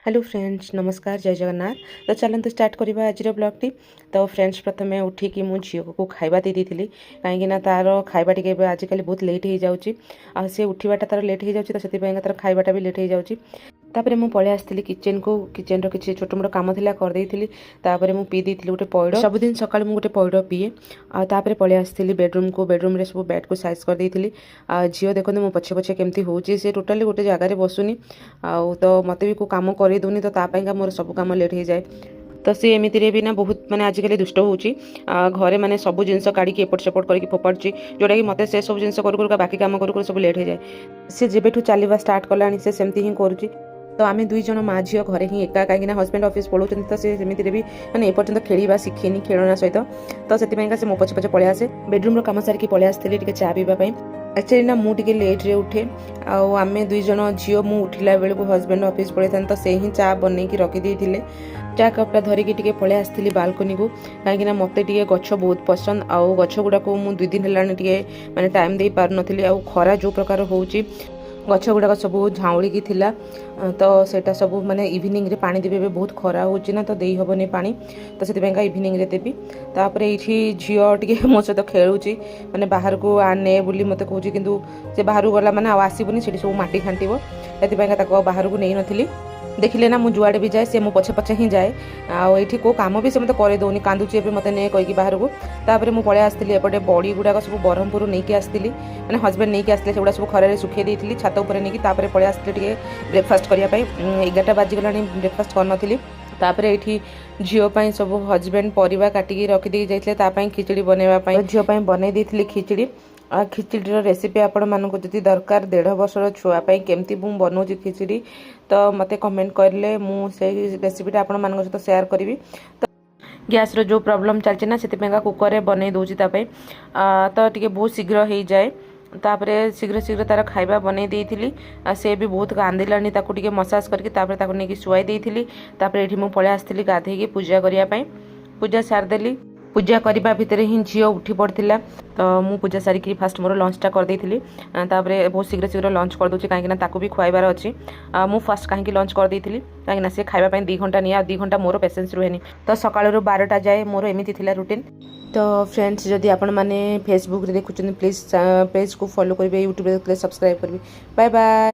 Hello friends नमस्कार जय जगन्नाथ। तो चलते स्टार्ट करवा आज ब्लॉग टी। तो फ्रेंड्स प्रथम उठिकी मु झील को खाइबा दे दी कहीं तार खाइबा टी आजिकल बहुत लेट हो जाऊँगी सी उठाटा तार लेट हो जाऊँगी तो से तार खाइबाटा भी लेट हो जाऊँगी। तापर मुझे पलि आसती किचन को किचन किसी छोट मोट कम थी करदेली मुझे पी दी गोटे पैड सबुदिन सका गोटे पैड पीए आपर पलि आसती बेडरूम को बेडरूम सब बेड को साइज कर देती झील देखते मो पछे पछे केमती हो टोटाली गोटे जगार बसुनी तो मत भी को कम कर दूनी तो तापाइका मोर सब कम लेट हो जाए। तो सी एमती भी ना बहुत माने आजिकल दुष्ट होची घरे माने सब जिनस काढ़ी एपट सेपट करके फोपाड़ी जोटा कि मत से सब जिन कर बाकी कम कर सब लेट हो जाए। सी जेबेठू चलवा स्टार्ट कला से सेमती ही करुँची। तो आम दुई जन माँ झील घरे ही एका कहीं हजबैंड ऑफिस पलाउं तो सी सेमती भी मैंने एपर्तंत खेलवा शिखेनी खेलना सहित तो से मो पचे पचे पलि आसे बेडरूम कम सारिकी पलि आसती चा पीवाई। एक्चुअली ना मुझे लेट्रे उठे आम दुई जन झील मु उठिला बेलू हजबैंड ऑफिस पलि था तो से ही चा बनईकि रखिदे चा कपटा धरिकी पलि आसती बालकनी को कहीं मत गछ बहुत पसंद आउ गछ गुड़ाक मुझे 2 दिन है माने टाइम दे पार नथली आ खरा जो प्रकार होची गछ गुड़ाक सब झाउलिकी थिला तो सेटा सब माने इवनिंग रे पानी देबे बहुत खरा होची ना तो देई हबनी पानी तो से इवनिंग रे देबी। तापर एठी झियो टिके मो सहित खेलुची माने बाहर को आने बुली मते कहूची किंतु से बाहर गला माने आसीबनी सेठी सब माटी खांटीबो ताको बाहर को नहीं नथिली देखिले ना मु जुआड़े भी जाए से मो पछे पछे ही जाए आठी को कम भी से मत कर दौनी कांदुची मत ने कहीकि बाहर को तापर मु पलि आसती एपटे बड़ी गुड़ाक सब ब्रह्मपुर नहीं कि आसती मैंने हजबैंड नहीं कि आसते से सब खरारे सुखे देती छात उपर नहीं तापर पलि आसती टे ब्रेकफास्ट करने 11टा बाजिगला ब्रेकफास्ट करनी तापर ये झील सब हजबैंड परिवा काटिकी रखिदे जाते खिचड़ी बनवाई झील बनई देती खिचड़ी खिचड़ीर रेसिपी आपण मानक जदि दरकार 1.5 वर्षर छुआपाई केमती मु बनाऊँ खिचड़ी तो मते कमेंट करले मुझे रेसिपीटा आपण मानक सहित शेयर करी। तो गैस रो जो प्रॉब्लम चलছে ना से कुकर रे बनई दूची तो टिके बहुत शीघ्र हो जाए। तापरे शीघ्र शीघ्र तार खाइबा बनई देइथिली से भी बहुत कांदिलानी ताकू टिके मसाज करके तापरे ताकू नेकी सुआई देइथिली। तापरे एठी मु पळे आस्थिली गाधेकी पूजा करिया पई पूजा सारदेली पूजा करने भितर ही झील उठी पड़ता तो मु पूजा सारिकी फास्ट मोर लंचटा कर देइथिली तापरे बहुत शीघ्र शीघ्र लंच कर दूची कहीं ताकू भी खुआबार अच्छी मु फास्ट कहीं लंच कर देइथिली कहीं सी खाइबा 2 घंटा नहीं 2 घंटा मोर पेसेंस रुहेनी तो सकाळ 12टा जाए मोर एमती थिला रूटीन। तो फ्रेंड्स जदि आपण माने फेसबुक रे देखुछन प्लीज पेज को फॉलो करिवे यूट्यूब रे सब्सक्राइब करिवे। Bye bye.